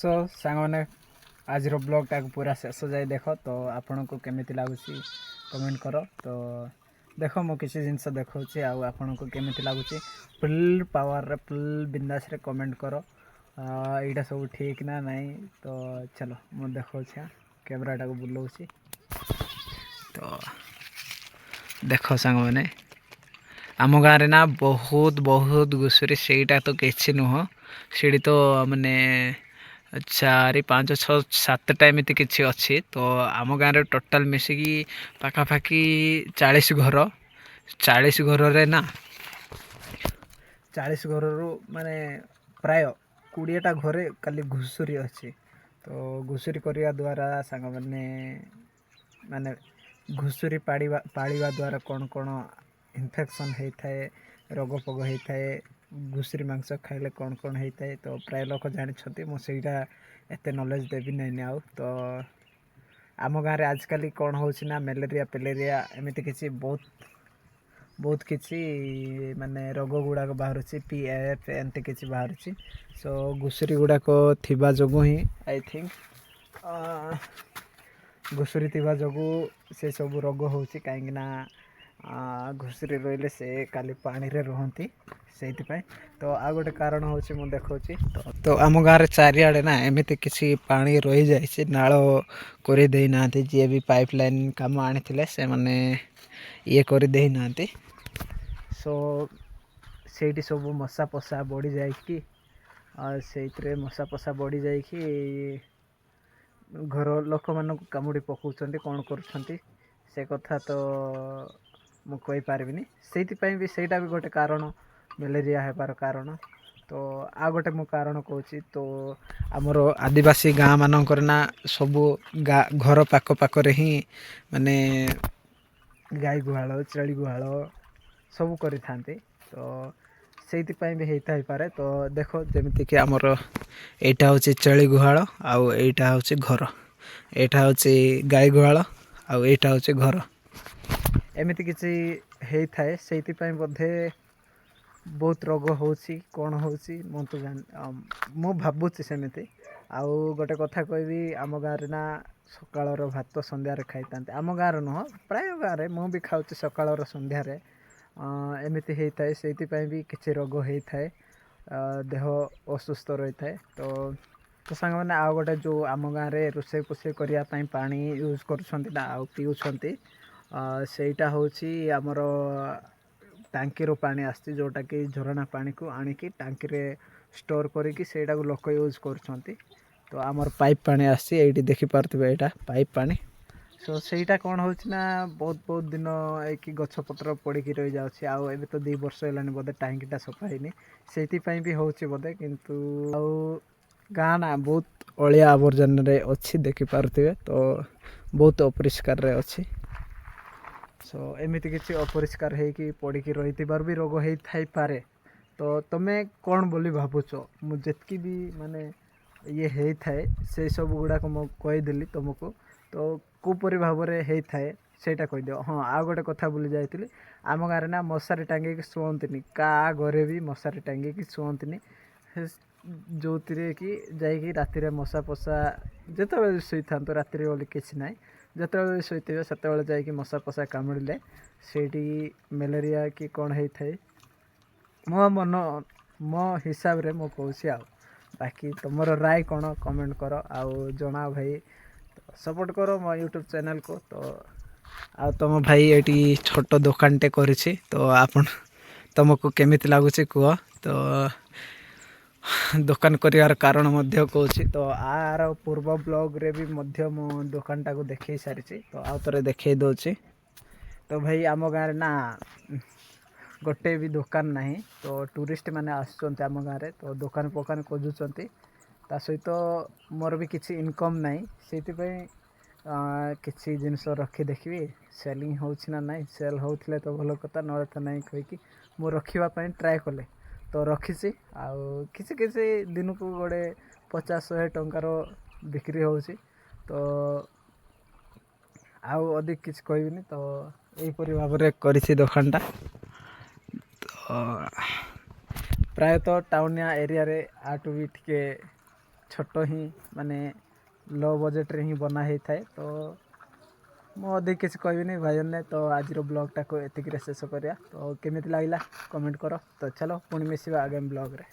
सो सांग मैंने आज ब्लॉगटा पूरा शेष जाए देख तो आपण को केमिति लगुच कमेंट कर तो देख मु किसी जिनस देखा आपन को केमिति लगुच फुल पावर फुल बिंदास रे कमेंट कर यहाँ सब ठीक ना नहीं तो चलो मु देखा कैमराटा को बुलाऊँ तो देख सांग मैंने आम गाँव ना बहुत बहुत घुसुरी सेटा तो किसी नुह सीढ़ी तो माने 4 5 6 7टा एमती किसी अच्छी तो आम गाँव में टोटाल मिसिकी पाखापाखि 40 घर 40 घर ना 40 घर माने प्राय 20टा घरे खाली घुसुरी अच्छी तो घुसुरी करने द्वारा सांग मैंने माने घुसुरी पाड़ा द्वारा कौन कौन इन्फेक्शन होता है रोग फोग होता है घुसुरी मांस खाइले कौन कौन होता है तो प्राय लोक जानते मुझे एत नॉलेज देवी नहीं आउ तो आम गाँव में आजकल कौन हो मलेरिया पेलेरिया एमती किसी बहुत बहुत किसी माने रोग गुड़ाक बाहर PAF एमती किसी बाहर सो घुसुरी गुड़ाक थिबा जोगु ही आई थिंक घुसुरी थिबा जोगु से सब रोग होची कहीं घुसुरी रहिले से काली पानी रे रहती से तो आ गोटे कारण हूँ मुझे देखा तो आम गाँव चारिआडे ना एमती किसी पानी रही जाए नाल कर देना जी भी पाइपलाइन कम आनी से मैंने ये कर देना सो से सब मशा पशा बढ़ी जाए मशा पशा बढ़ी जाए घर लोक मान कामुड़ी पकाउछन्ति कौन करुछन्ति से कथा तो मु कहि पारबिनी सेइति भी सेटा भी गोटे कारण मलेरिया हेबार कारण तो आ गोटे मु कारण कहूँ तो आमर आदिवासी गाँ मानकर ना सबू घर पाख पाखरे ही माने गाई गुहाल छेली गुहाल सब करि थांती तो सेइति भी हेता ही पारे तो देखो जेमिति कि आमर एटा होची छेली गुहाल आउ एटा होची घर एटा होची गाई गुहाल आउ एटा होची घर एमती किसी होता है से बोधे बहुत रोग होची कौन होची मु तो जान मु भावुची सेमती आउ गोटे कथा कहबी आम गाँव ना सकाळर भात संध्यारे खाई था आम गाँव नुह प्राय गाँव में मुझे खाऊँ सकाळर संध्यारे एमती होता है से भी किसी रोग होता है देह असुस्थ रही है तो सांग मैंने आउ गोटे जो आम गाँव में रोषे पोषे करने पानी यूज कर पीउछंती सेटा होची आमर टांकी रो पानी आसी जोटा कि झरणा पानी को आनिकी टांकी रे स्टोर करिकी सेटा को लोक यूज करछंती तो आमर पाइप पानी आसी एठी देखि पारथिबे एटा पाइप पानी सो सेटा कौन होची ना बहुत बहुत दिन एक गछ पत्र पड़िकी रही जाउछि आ एबे तो 2 वर्ष हेलानी बोधे टांकीटा सफा हैनी सेति पई भी होची बोधे किंतु आ गाँ ना बहुत अलिया आवर्जन रे अच्छी देखि पारथिबे तो बहुत अपरिष्कार रे अच्छी सो एमती किसी अपरिष्कार होगी पड़ी रही भी रोग हो थाई पारे तो तुमे कौन बोली भावुच मुझे भी माने ये होता है से सब गुड़ाक मु कहीदेली तुमको तो कोपरी भाव में होता है सेटा कहीद हाँ आ गोटे कथा भूली जाइए आम गाँव ना मशारी टांगी शुअंती का घरे भी मशारी टांगी शुअंती जो कि जाकि राति मशा पशा जिते शुई था राति बोली किसी ना जिते शुथे से जाकि मशा पशा कामुड़े से मलेरिया कि कौन होता है मो मन मो हिसाब रे मो कहूँ आ बाकी तुम राय कौन कमेंट कर आउ जना भाई तो सपोर्ट करो मो यूट्यूब चैनल को तो आ तुम भाई ये छोट दुकानटे कर तो आपन तुमको केमिति लगुच कह तो दुकान कर कारण कहूँ तो आर पूर्व ब्लॉग रे भी मो दुकानटा को देखे सारी तो आउ थे देखे दूसरी तो भाई आम गाँव ना गोटे भी दुकान नहीं तो टूरिस्ट मैंने आसुँच आम गाँव में तो दुकान पकान खोजुंट ता सहित मोर भी किसी इनकम नहीं से किसी जिनस रखी देखी सेलिंग होना ना सेल होते तो भल कथा ना तो नहीं कहीकि मु रखापी ट्राए कले तो रखी आउ किसी किसी दिन को गोटे 50-100 टंकार बिक्री होची तो आउ अधिक किसी कहबिनी तो यहीपरी भाव में करी दुकानटा तो प्रायतः टाउनिया एरिया रे आटू भी टिके ଛୋଟ ହିଁ ମାନେ ଲୋ ବଜେଟ୍ରେ ହିଁ ବନା ହେଇଥାଏ। ତ ମୁଁ ଅଧିକ କିଛି କହିବିନି ଭାଇମାନେ, ତ ଆଜିର ବ୍ଲଗ୍ଟାକୁ ଏତିକିରେ ଶେଷ କରିବା। ତ କେମିତି ଲାଗିଲା କମେଣ୍ଟ କର। ତ ଚାଲ ପୁଣି ମିଶିବା ଆଗାମୀ ବ୍ଲଗ୍ରେ।